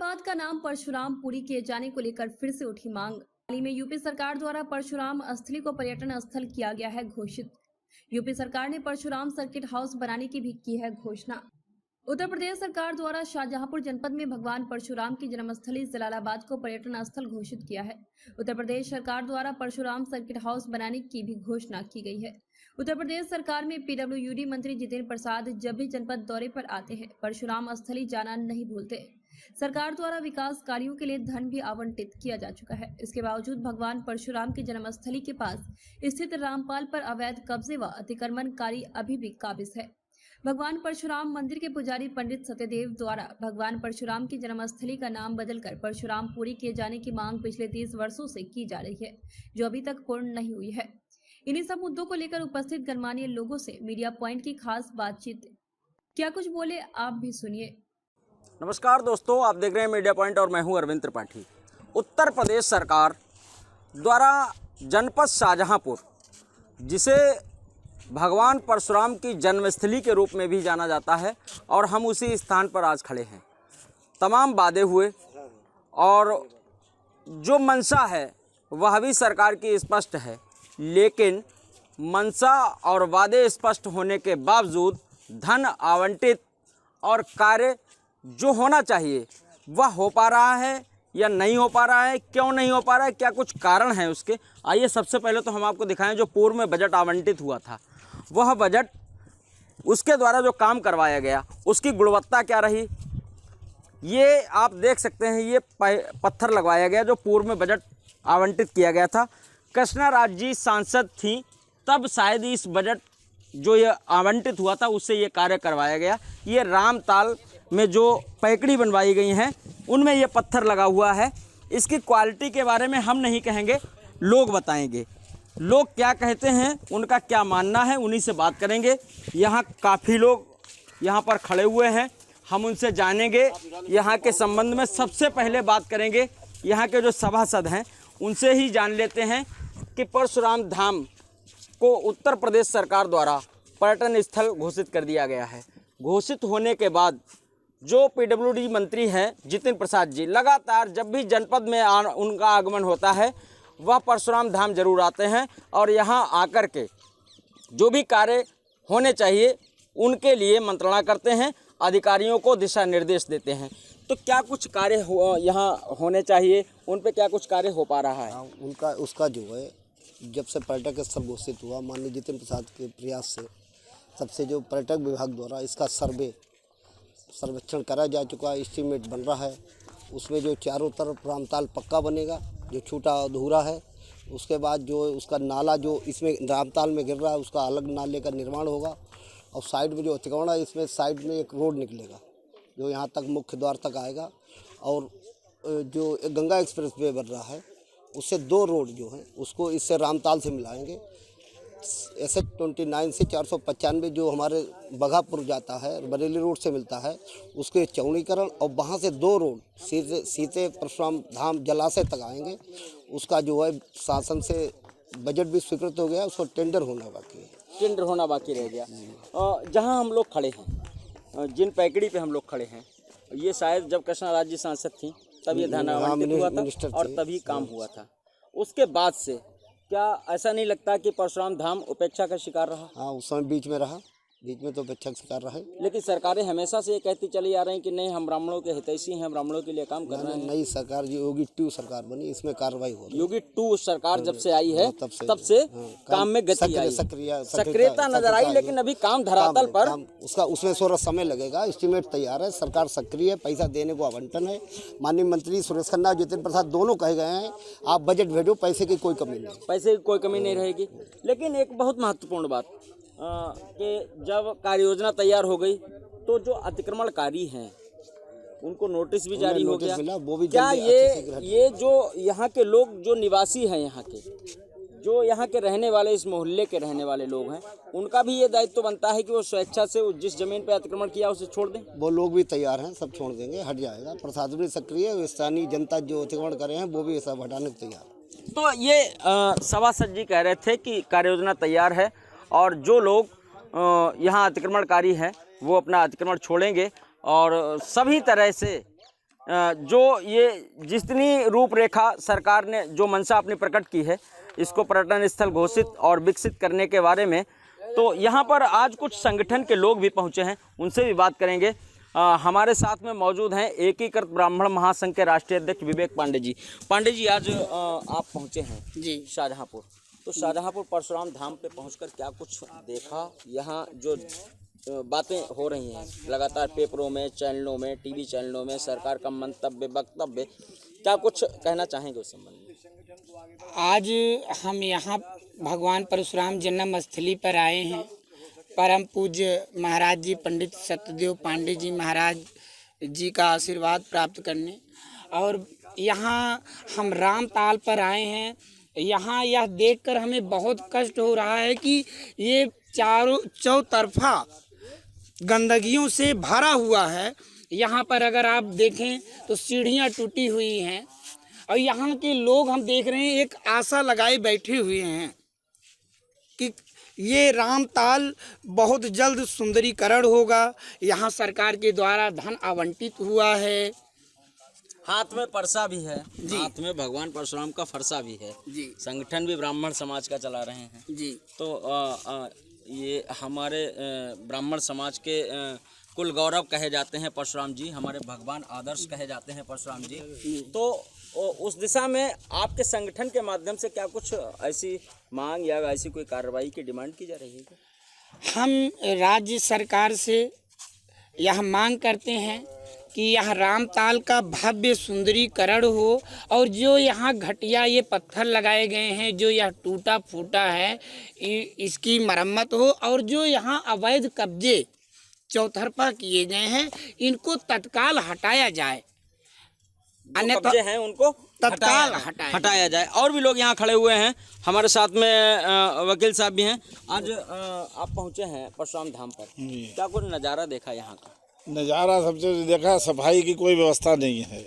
जलालाबाद का नाम परशुरामपुरी किए जाने को लेकर फिर से उठी मांग। हाल ही में यूपी सरकार द्वारा परशुराम स्थली को पर्यटन स्थल किया गया है घोषित। यूपी सरकार ने परशुराम सर्किट हाउस बनाने की भी की है घोषणा। उत्तर प्रदेश सरकार द्वारा शाहजहांपुर जनपद में भगवान परशुराम की जन्मस्थली जलालाबाद को पर्यटन स्थल घोषित किया है। उत्तर प्रदेश सरकार द्वारा परशुराम सर्किट हाउस बनाने की भी घोषणा की गई है। उत्तर प्रदेश सरकार में पीडब्ल्यूडी मंत्री जितेंद्र प्रसाद जब भी जनपद दौरे पर आते हैं परशुराम स्थली जाना नहीं भूलते। सरकार द्वारा विकास कार्यों के लिए धन भी आवंटित किया जा चुका है। इसके बावजूद भगवान परशुराम की जन्मस्थली के पास स्थित रामपाल पर अवैध कब्जे व अतिक्रमणकारी अभी भी काबिज है। भगवान परशुराम मंदिर के पुजारी पंडित सत्यदेव द्वारा भगवान परशुराम की जन्मस्थली का नाम बदलकर परशुरामपुरी किए जाने की मांग पिछले 30 वर्षों से की जा रही है, जो अभी तक पूर्ण नहीं हुई है। इन्हीं सब मुद्दों को लेकर उपस्थित गणमान्य लोगों से मीडिया पॉइंट की खास बातचीत। क्या कुछ बोले आप भी सुनिए। नमस्कार दोस्तों, आप देख रहे हैं मीडिया पॉइंट और मैं हूं अरविंद त्रिपाठी। उत्तर प्रदेश सरकार द्वारा जनपद शाहजहांपुर, जिसे भगवान परशुराम की जन्मस्थली के रूप में भी जाना जाता है, और हम उसी स्थान पर आज खड़े हैं। तमाम वादे हुए और जो मंशा है वह भी सरकार की स्पष्ट है, लेकिन मंशा और वादे स्पष्ट होने के बावजूद धन आवंटित और कार्य जो होना चाहिए वह हो पा रहा है या नहीं हो पा रहा है, क्यों नहीं हो पा रहा है, क्या कुछ कारण हैं उसके। आइए सबसे पहले तो हम आपको दिखाएं जो पूर्व में बजट आवंटित हुआ था, वह बजट, उसके द्वारा जो काम करवाया गया उसकी गुणवत्ता क्या रही। ये आप देख सकते हैं, ये पत्थर लगवाया गया जो पूर्व में बजट आवंटित किया गया था। कृष्णा राज जी सांसद थी, तब शायद इस बजट जो ये आवंटित हुआ था उससे ये कार्य करवाया गया। ये रामताल में जो पैकड़ी बनवाई गई हैं उनमें ये पत्थर लगा हुआ है। इसकी क्वालिटी के बारे में हम नहीं कहेंगे, लोग बताएंगे। लोग क्या कहते हैं, उनका क्या मानना है, उन्हीं से बात करेंगे। यहाँ काफ़ी लोग यहाँ पर खड़े हुए हैं, हम उनसे जानेंगे यहाँ के संबंध में। सबसे पहले बात करेंगे यहाँ के जो सभासद हैं उनसे ही जान लेते हैं कि परशुराम धाम को उत्तर प्रदेश सरकार द्वारा पर्यटन स्थल घोषित कर दिया गया है। घोषित होने के बाद जो पीडब्ल्यूडी मंत्री हैं जितेंद्र प्रसाद जी, लगातार जब भी जनपद में उनका आगमन होता है वह परशुराम धाम जरूर आते हैं और यहाँ आकर के जो भी कार्य होने चाहिए उनके लिए मंत्रणा करते हैं, अधिकारियों को दिशा निर्देश देते हैं। तो क्या कुछ कार्य यहाँ होने चाहिए, उन पे क्या कुछ कार्य हो पा रहा है? उसका जो है, जब से पर्यटक स्थल घोषित हुआ माननीय जितेंद्र प्रसाद के प्रयास से, तब से जो पर्यटक विभाग द्वारा इसका सर्वेक्षण करा जा चुका है, एस्टीमेट बन रहा है। उसमें जो चारों तरफ रामताल पक्का बनेगा, जो छूटा अधूरा है। उसके बाद जो उसका नाला जो इसमें रामताल में गिर रहा है उसका अलग नाले का निर्माण होगा, और साइड में जो अतिक्रमण है इसमें साइड में एक रोड निकलेगा जो यहाँ तक मुख्य द्वार तक आएगा। और जो गंगा एक्सप्रेस वे बन रहा है उससे 2 रोड जो है उसको इससे रामताल से मिलाएंगे। SH 29 से 495 जो हमारे बघापुर जाता है, बरेली रोड से मिलता है, उसके चौड़ीकरण, और वहाँ से 2 रोड सीधे परशुराम धाम जलाशय तक आएंगे। उसका जो है शासन से बजट भी स्वीकृत हो गया, उसको टेंडर होना बाकी है। टेंडर होना बाकी रह गया। जहाँ हम लोग खड़े हैं, जिन पैकड़ी पे हम लोग खड़े हैं, ये शायद जब कृष्णा राज जी सांसद थी तब ये धन आवंटित हुआ था और तभी काम हुआ था। उसके बाद से क्या ऐसा नहीं लगता कि परशुराम धाम उपेक्षा का शिकार रहा? हाँ, उस समय बीच में तो उपेक्षा का शिकार रहा है। लेकिन सरकारें हमेशा से ये कहती चली आ रही हैं कि नहीं, हम ब्राह्मणों के हितैषी हैं, हम ब्राह्मणों के लिए काम कर रहे हैं। नई सरकार जो योगी 2 सरकार बनी, इसमें कार्रवाई हो रही है। योगी 2 सरकार जब से आई है तब से काम में गति आई, सक्रियता नजर आई, लेकिन अभी काम धरातल पर उसमें थोड़ा समय लगेगा। एस्टीमेट तैयार है, सरकार सक्रिय है, पैसा देने को आवंटन है। माननीय मंत्री सुरेश खन्ना, जितेंद्र प्रसाद दोनों कहे गए हैं आप बजट भेजो, पैसे की कोई कमी नहीं, पैसे की कोई कमी नहीं रहेगी। लेकिन एक बहुत महत्वपूर्ण बात कि जब कार्य योजना तैयार हो गई तो जो अतिक्रमणकारी हैं उनको नोटिस भी जारी हो गया। वो भी क्या ये जो यहाँ के लोग, जो निवासी हैं यहाँ के, जो यहाँ के रहने वाले, इस मोहल्ले के रहने वाले लोग हैं, उनका भी ये दायित्व बनता है कि वो स्वेच्छा से जिस जमीन पर अतिक्रमण किया उसे छोड़ दें? वो लोग भी तैयार हैं, सब छोड़ देंगे, हट जाएगा। प्रशासन भी सक्रिय है, स्थानीय जनता जो अतिक्रमण करे हैं वो भी सब हटाने को तैयार है। तो ये सभासद जी कह रहे थे कि कार्य योजना तैयार है और जो लोग यहाँ अतिक्रमणकारी हैं वो अपना अतिक्रमण छोड़ेंगे और सभी तरह से जो ये जितनी रूपरेखा सरकार ने जो मंशा अपनी प्रकट की है इसको पर्यटन स्थल घोषित और विकसित करने के बारे में, तो यहाँ पर आज कुछ संगठन के लोग भी पहुँचे हैं, उनसे भी बात करेंगे। हमारे साथ में मौजूद हैं एकीकृत ब्राह्मण महासंघ के राष्ट्रीय अध्यक्ष विवेक पांडे जी। पांडे जी, आज आप पहुँचे हैं जी शाहजहाँपुर, तो शाहजहाँपुर परशुराम धाम पे पहुंचकर क्या कुछ देखा? यहाँ जो बातें हो रही हैं लगातार पेपरों में, चैनलों में, टीवी चैनलों में, सरकार का मंतव्य, वक्तव्य, क्या कुछ कहना चाहेंगे उस संबंध में? आज हम यहाँ भगवान परशुराम जन्म स्थली पर आए हैं। परम पूज्य महाराज जी पंडित सत्यदेव पांडे जी महाराज जी का आशीर्वाद प्राप्त करने, और यहाँ हम रामताल पर आए हैं। यहाँ यह देखकर हमें बहुत कष्ट हो रहा है कि ये चारों चौतरफा गंदगियों से भरा हुआ है। यहाँ पर अगर आप देखें तो सीढ़ियाँ टूटी हुई हैं, और यहाँ के लोग हम देख रहे हैं एक आशा लगाए बैठे हुए हैं कि ये रामताल बहुत जल्द सुंदरीकरण होगा। यहाँ सरकार के द्वारा धन आवंटित हुआ है, हाथ में परसा भी है जी, हाथ में भगवान परशुराम का फरसा भी है जी। संगठन भी ब्राह्मण समाज का चला रहे हैं जी। तो ये हमारे ब्राह्मण समाज के कुल गौरव कहे जाते हैं परशुराम जी, हमारे भगवान आदर्श कहे जाते हैं परशुराम जी। तो उस दिशा में आपके संगठन के माध्यम से क्या कुछ ऐसी मांग या ऐसी कोई कार्रवाई की डिमांड की जा रही है? हम राज्य सरकार से यह मांग करते हैं कि यह रामताल का भव्य सुंदरीकरण हो, और जो यहाँ घटिया ये पत्थर लगाए गए हैं, जो यह टूटा फूटा है, इसकी मरम्मत हो, और जो यहाँ अवैध कब्जे चौतरफा किए गए हैं इनको तत्काल हटाया जाए। अन्यथा हैं उनको तत्काल हटाया जाए। और भी लोग यहाँ खड़े हुए हैं, हमारे साथ में वकील साहब भी हैं। आज आप पहुँचे हैं परशुराम धाम पर, क्या कुछ नज़ारा देखा यहाँ का? नज़ारा सबसे देखा, सफाई की कोई व्यवस्था नहीं है।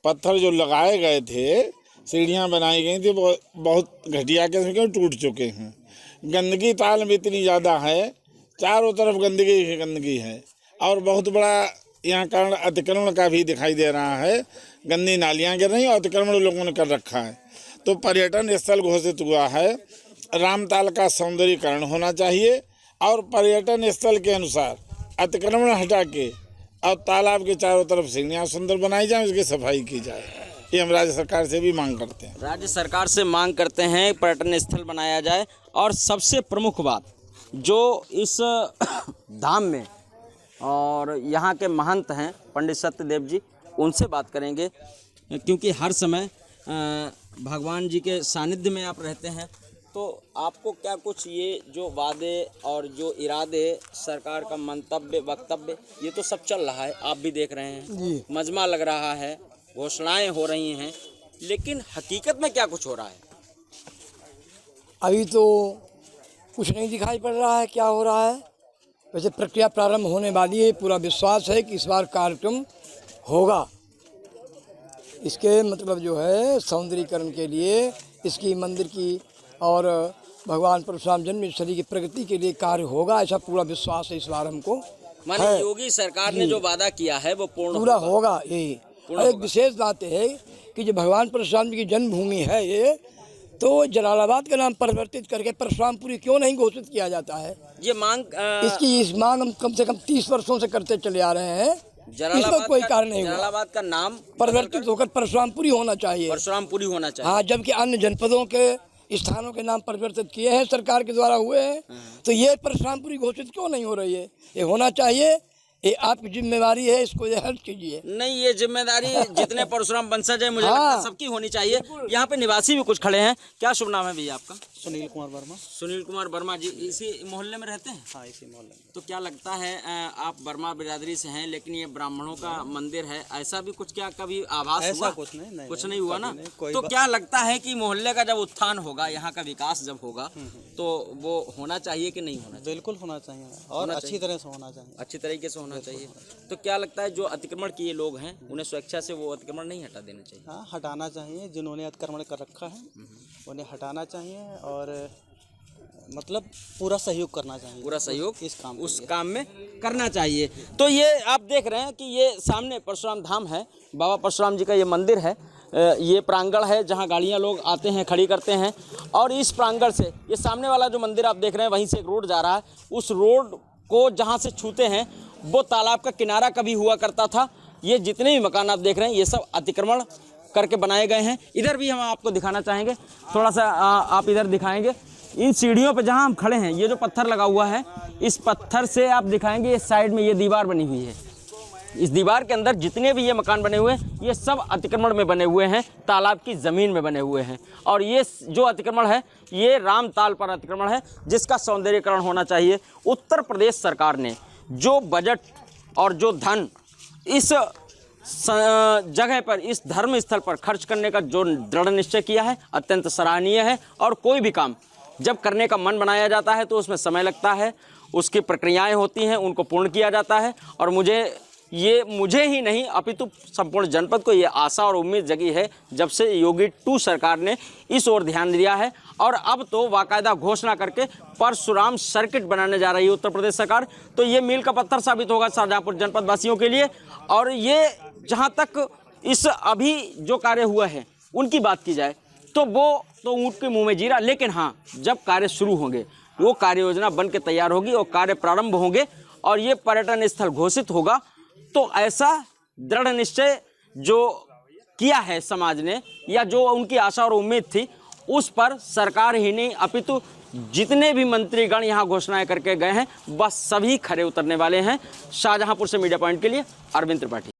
पत्थर जो लगाए गए थे, सीढ़ियाँ बनाई गई थी, बहुत घटिया किस्म के टूट चुके हैं। गंदगी ताल में इतनी ज़्यादा है, चारों तरफ गंदगी ही गंदगी है, और बहुत बड़ा यहाँ कारण अतिक्रमण का भी दिखाई दे रहा है। गंदी नालियाँ गिर रही हैं और अतिक्रमण लोगों ने कर रखा है। तो पर्यटन स्थल घोषित हुआ है, रामताल का सौंदर्यीकरण होना चाहिए, और पर्यटन स्थल के अनुसार अतिक्रमण हटा के और तालाब के चारों तरफ सीढ़ियाँ सुंदर बनाई जाए, उसकी सफाई की जाए। ये हम राज्य सरकार से भी मांग करते हैं। राज्य सरकार से मांग करते हैं पर्यटन स्थल बनाया जाए। और सबसे प्रमुख बात जो इस धाम में और यहाँ के महंत हैं पंडित सत्यदेव जी, उनसे बात करेंगे, क्योंकि हर समय भगवान जी के सानिध्य में आप रहते हैं। तो आपको क्या कुछ ये जो वादे और जो इरादे, सरकार का मंतव्य, वक्तव्य, ये तो सब चल रहा है, आप भी देख रहे हैं, मजमा लग रहा है, घोषणाएं हो रही हैं, लेकिन हकीकत में क्या कुछ हो रहा है? अभी तो कुछ नहीं दिखाई पड़ रहा है क्या हो रहा है। वैसे प्रक्रिया प्रारंभ होने वाली है, पूरा विश्वास है कि इस बार कार्यक्रम होगा। इसके मतलब जो है सौंदर्यीकरण के लिए, इसकी मंदिर की और भगवान परशुराम जन्मस्थली की प्रगति के लिए कार्य होगा, ऐसा पूरा विश्वास है इस बार हमको। माने योगी सरकार ने जो वादा किया है वो पूरा होगा। यही एक विशेष बात है कि जो भगवान परशुराम जी की जन्मभूमि है ये, तो जलालाबाद का नाम परिवर्तित करके परशुरामपुरी क्यों नहीं घोषित किया जाता है? ये मांग इस मांग हम कम से कम 30 वर्षों से करते चले आ रहे हैं। इसमें कोई कारण नहीं हुआ। जलालाबाद का नाम परिवर्तित होकर परशुरामपुरी होना चाहिए। परशुरामपुरी होना चाहिए। हाँ, जबकि अन्य जनपदों के स्थानों के नाम परिवर्तित किए हैं, सरकार के द्वारा हुए हैं, तो ये परशुरामपुरी घोषित क्यों नहीं हो रही है? ये होना चाहिए, ये आपकी जिम्मेवारी है, इसको ये हल कीजिए। नहीं, ये जिम्मेदारी जितने परशुराम वंशज है मुझे लगता है सबकी होनी चाहिए। यहाँ पे निवासी भी कुछ खड़े हैं। क्या शुभ नाम है भैया आपका? सुनील कुमार वर्मा। सुनील कुमार वर्मा जी, इसी मोहल्ले में रहते हैं? हाँ, इसी मोहल्ले में। तो क्या लगता है, आप वर्मा बिरादरी से हैं, लेकिन ये ब्राह्मणों का मंदिर है, ऐसा भी कुछ क्या कभी आभास ऐसा हुआ? कुछ नहीं, कुछ नहीं हुआ ना। तो क्या लगता है कि मोहल्ले का जब उत्थान होगा, यहाँ का विकास जब होगा, तो वो होना चाहिए कि नहीं होना चाहिए? बिल्कुल होना चाहिए, और अच्छी तरह से होना चाहिए। अच्छी तरीके से होना चाहिए। तो क्या लगता है जो अतिक्रमण किए लोग हैं, उन्हें स्वेच्छा से वो अतिक्रमण नहीं हटा देना चाहिए? हाँ, हटाना चाहिए। जिन्होंने अतिक्रमण कर रखा है उन्हें हटाना चाहिए, और मतलब पूरा सहयोग करना चाहिए, पूरा सहयोग इस काम के उस लिए। काम में करना चाहिए। तो ये आप देख रहे हैं कि ये सामने परशुराम धाम है, बाबा परशुराम जी का ये मंदिर है। ये प्रांगण है जहाँ गाड़ियाँ लोग आते हैं, खड़ी करते हैं। और इस प्रांगण से ये सामने वाला जो मंदिर आप देख रहे हैं, वहीं से एक रोड जा रहा है। उस रोड को जहाँ से छूते हैं वो तालाब का किनारा कभी हुआ करता था। ये जितने भी मकान आप देख रहे हैं ये सब अतिक्रमण करके बनाए गए हैं। इधर भी हम आपको दिखाना चाहेंगे, थोड़ा सा आप इधर दिखाएंगे। इन सीढ़ियों पे जहाँ हम खड़े हैं, ये जो पत्थर लगा हुआ है, इस पत्थर से आप दिखाएंगे इस साइड में ये दीवार बनी हुई है। इस दीवार के अंदर जितने भी ये मकान बने हुए हैं ये सब अतिक्रमण में बने हुए हैं, तालाब की ज़मीन में बने हुए हैं। और ये जो अतिक्रमण है ये रामताल पर अतिक्रमण है, जिसका सौंदर्यीकरण होना चाहिए। उत्तर प्रदेश सरकार ने जो बजट और जो धन इस जगह पर, इस धर्म स्थल पर खर्च करने का जो दृढ़ निश्चय किया है, अत्यंत सराहनीय है। और कोई भी काम जब करने का मन बनाया जाता है तो उसमें समय लगता है, उसकी प्रक्रियाएं होती हैं, उनको पूर्ण किया जाता है। और मुझे ही नहीं अपितु संपूर्ण जनपद को ये आशा और उम्मीद जगी है जब से योगी 2 सरकार ने इस ओर ध्यान दिया है। और अब तो बाकायदा घोषणा करके परशुराम सर्किट बनाने जा रही है उत्तर प्रदेश सरकार। तो ये मील का पत्थर साबित होगा शाहजहाँपुर जनपद वासियों के लिए। और ये जहाँ तक इस अभी जो कार्य हुआ है उनकी बात की जाए तो वो तो ऊँट के मुँह में जीरा। लेकिन हाँ, जब कार्य शुरू होंगे, वो कार्य योजना बन के तैयार होगी और कार्य प्रारंभ होंगे और ये पर्यटन स्थल घोषित होगा, तो ऐसा दृढ़ निश्चय जो किया है समाज ने, या जो उनकी आशा और उम्मीद थी, उस पर सरकार ही नहीं अपितु जितने भी मंत्रीगण यहाँ घोषणाएं करके गए हैं बस सभी खरे उतरने वाले हैं। शाहजहांपुर से मीडिया पॉइंट के लिए अरविंद त्रिपाठी।